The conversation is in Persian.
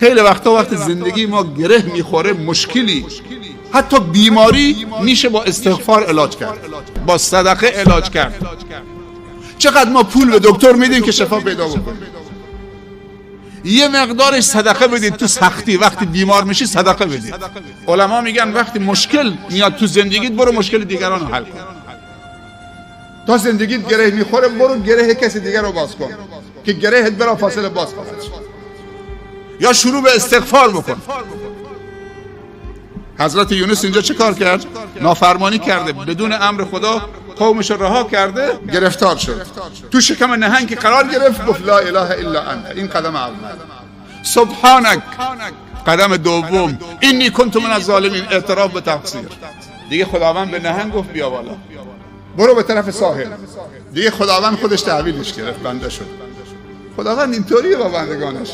خیلی وقت زندگی ما گره میخوره، مشکلی حتی بیماری میشه با استغفار علاج کرد، با صدقه علاج کرد. چقدر ما پول به دکتر میدیم که شفا پیدا بکنه. یه مقدارش صدقه بدید تو سختی، وقتی بیمار میشی صدقه بدید. علما میگن وقتی مشکل میاد تو زندگیت برو مشکل دیگران رو حل کن. تا زندگیت گره میخوره برو گره کسی دیگر رو باز کن که گرهت برا فاصله باز خواهد شد. یا شروع به استغفار بکن. حضرت یونس اینجا چه کار کرد؟ نافرمانی کرده، بدون امر خدا قومش رو رها کرده، گرفتار شد، تو شکم نهنگ قرار گرفت، گفت لا اله الا انت. این قدم اول. سبحانک، قدم دوم، اینی کنت من الظالمین، اعتراف به تقصیر. دیگه خداوند به نهنگ گفت بیا بالا، برو به طرف ساحل. دیگه خداوند خودش تحویلش گرفت، بنده شد. خداوند اینطوریه با بندگانش.